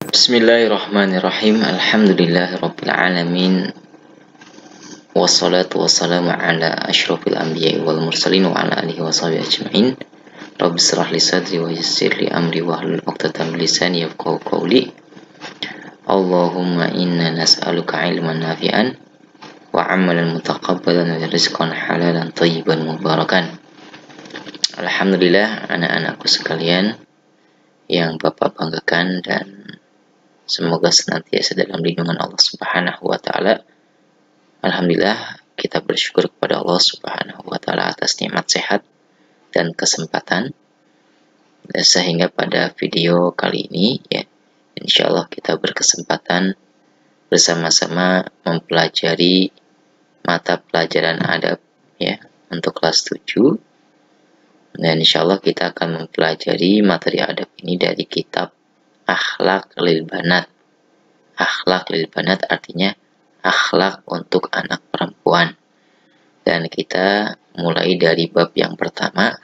Bismillahirrahmanirrahim. Alhamdulillahirabbil alamin. Wassalatu wassalamu ala asyrofil anbiya'i wal mursalin wa ala alihi washabihi ajmain. Rabbi shrah li sadri wa yassir li amri wahlul 'uqdatam min lisani yafqahu qawli. Allahumma inna nas'aluka 'ilman nafi'an wa 'amalan mutaqabbalan wa rizqan halalan thayyiban mubarakan. Alhamdulillah, anak-anakku sekalian yang Bapak banggakan, dan semoga senantiasa dalam lindungan Allah Subhanahu wa taala. Alhamdulillah, kita bersyukur kepada Allah Subhanahu wa taala atas nikmat sehat dan kesempatan, sehingga pada video kali ini insyaallah kita berkesempatan bersama-sama mempelajari mata pelajaran adab untuk kelas 7. Dan insyaallah kita akan mempelajari materi adab ini dari kitab Akhlak lil Banat. Akhlak lil Banat artinya akhlak untuk anak perempuan. Dan kita mulai dari bab yang pertama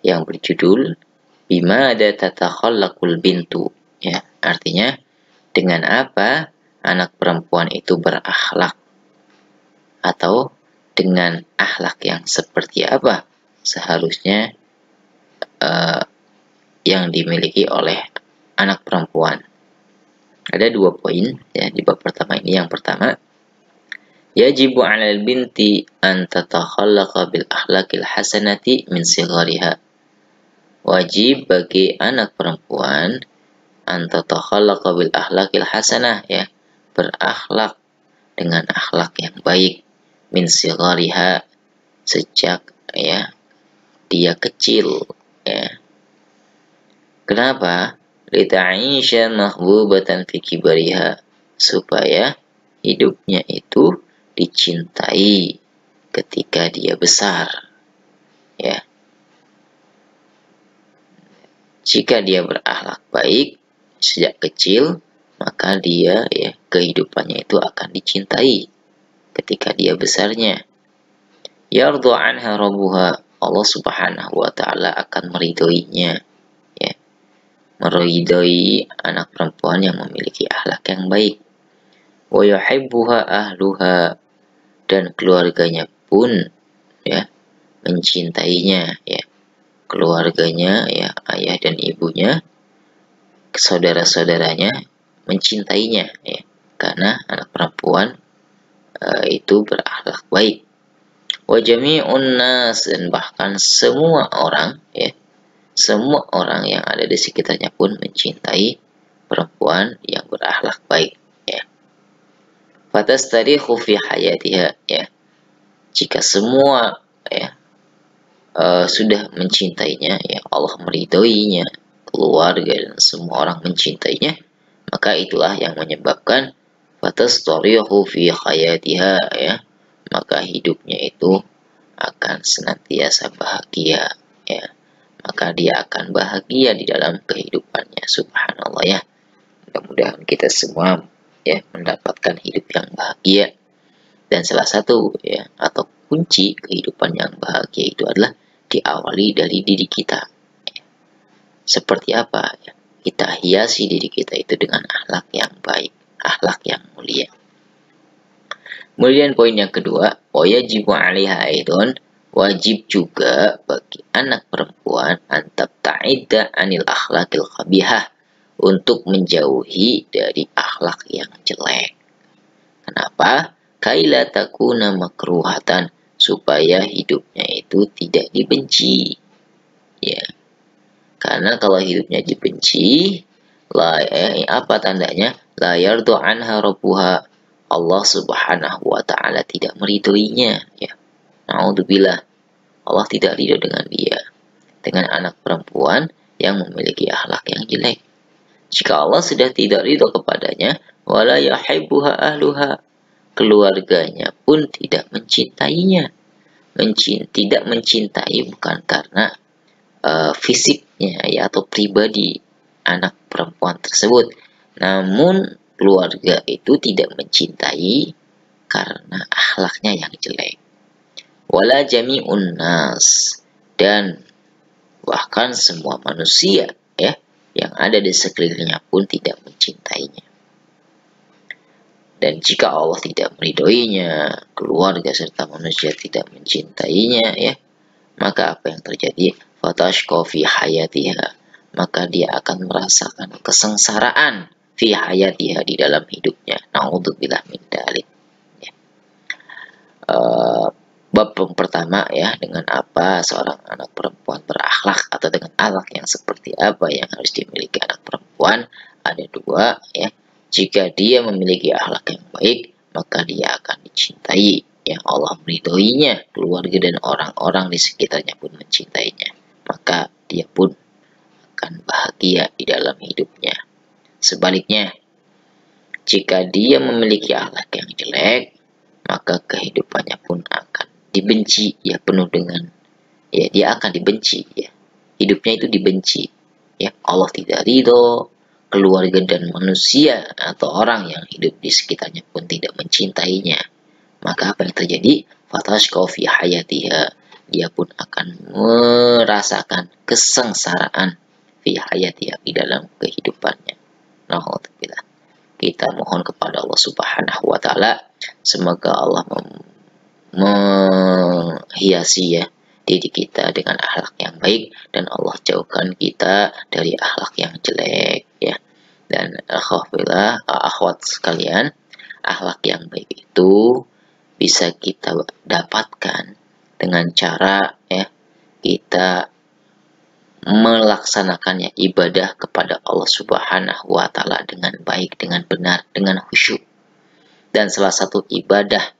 yang berjudul Bima ada tatakhallaqul bintu. Artinya dengan apa anak perempuan itu berakhlak, atau dengan akhlak yang seperti apa seharusnya yang dimiliki oleh anak perempuan. Ada 2 poin di bab pertama ini. Yang pertama, yajibu 'alal binti an tatakhallaqa bil akhlaqil hasanati min sighariha. Wajib bagi anak perempuan an tatakhallaqa bil akhlaqil hasanah, berakhlak dengan akhlak yang baik, min sighariha, sejak dia kecil. Kenapa? Lita'isha mahbubatan fi kibariha, supaya hidupnya itu dicintai ketika dia besar. Jika dia berakhlak baik sejak kecil, maka dia kehidupannya itu akan dicintai ketika dia besarnya. Yardhu anha rabbuha, Allah Subhanahu wa taala akan meridhoinya. Meridhoi anak perempuan yang memiliki akhlak yang baik. Wa yuhibbuha ahluha, dan keluarganya pun mencintainya. Keluarganya, ayah dan ibunya, saudara-saudaranya mencintainya, karena anak perempuan itu berakhlak baik. Wa jami'un nas, dan bahkan semua orang, semua orang yang ada di sekitarnya pun mencintai perempuan yang berakhlak baik. Fatastarihu fi hayatiha, jika semua sudah mencintainya, Allah meridhoinya, keluarga dan semua orang mencintainya, maka itulah yang menyebabkan fatastarihu fi hayatiha, maka hidupnya itu akan senantiasa bahagia. Maka dia akan bahagia di dalam kehidupannya. Subhanallah, mudah-mudahan kita semua mendapatkan hidup yang bahagia. Dan salah satu atau kunci kehidupan yang bahagia itu adalah diawali dari diri kita. Seperti apa? Kita hiasi diri kita itu dengan akhlak yang baik, akhlak yang mulia. Kemudian poin yang kedua, wajibu 'alaiha aidon, wajib juga bagi anak perempuan antab ta'idda anil akhlakil khabihah, untuk menjauhi dari akhlak yang jelek. Kenapa? Kaila takuna makruhatan, supaya hidupnya itu tidak dibenci. Karena kalau hidupnya dibenci, apa tandanya? La yardu anha rabbuha, Allah Subhanahu wa taala tidak meridhoinya. Na'udzubillah, Allah tidak ridho dengan dia, dengan anak perempuan yang memiliki akhlak yang jelek. Jika Allah sudah tidak ridho kepadanya, wala yuhibbuha ahluha, keluarganya pun tidak mencintainya. Tidak mencintai bukan karena fisiknya atau pribadi anak perempuan tersebut, namun keluarga itu tidak mencintai karena akhlaknya yang jelek. Wala jami'un nas, dan bahkan semua manusia yang ada di sekelilingnya pun tidak mencintai mencintainya. Dan jika Allah tidak meridhoinya, keluarga serta manusia tidak mencintainya, ya, maka apa yang terjadi? Fatashqa fi hayatiha, maka dia akan merasakan kesengsaraan fi hayatiha, di dalam hidupnya. Naudzubillah min dzalik. Ya. Bab pertama, ya, dengan apa seorang anak perempuan berakhlak, atau dengan akhlak yang seperti apa yang harus dimiliki anak perempuan. Ada dua, ya. Jika dia memiliki akhlak yang baik, maka dia akan dicintai, ya, Allah meridhoinya, keluarga dan orang-orang di sekitarnya pun mencintainya, maka dia pun akan bahagia di dalam hidupnya. Sebaliknya, jika dia memiliki akhlak yang jelek, maka kehidupannya pun akan dibenci, ya, penuh dengan, ya, dia akan dibenci, ya, hidupnya itu dibenci, ya, Allah tidak ridho, keluarga dan manusia atau orang yang hidup di sekitarnya pun tidak mencintainya. Maka apa yang terjadi? Fatashqa fi hayatiha, dia pun akan merasakan kesengsaraan fi hayatiha, di dalam kehidupannya. Alhamdulillah. Kita mohon kepada Allah Subhanahu wa taala, semoga Allah menghiasi, ya, diri kita dengan akhlak yang baik, dan Allah jauhkan kita dari akhlak yang jelek, ya. Dan akhwat sekalian, akhlak yang baik itu bisa kita dapatkan dengan cara, ya, kita melaksanakannya ibadah kepada Allah Subhanahu wa taala dengan baik, dengan benar, dengan khusyuk. Dan salah satu ibadah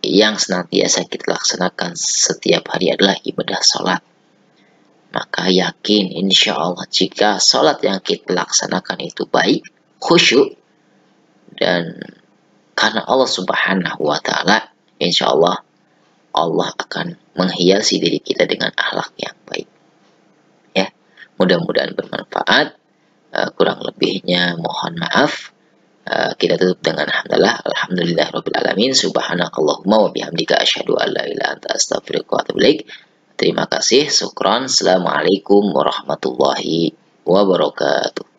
yang senantiasa kita laksanakan setiap hari adalah ibadah sholat. Maka yakin, insya Allah, jika sholat yang kita laksanakan itu baik, khusyuk, dan karena Allah Subhanahu wa taala, insya Allah Allah akan menghiasi diri kita dengan akhlak yang baik. Ya, mudah-mudahan bermanfaat. Kurang lebihnya mohon maaf. Kita tutup dengan alhamdulillahirabbil alamin, subhanakallahumma wa bihamdika asyhadu an la ilaha illa anta astaghfiruka wa atubu ilaik. Terima kasih, syukran. Assalamualaikum warahmatullahi wabarakatuh.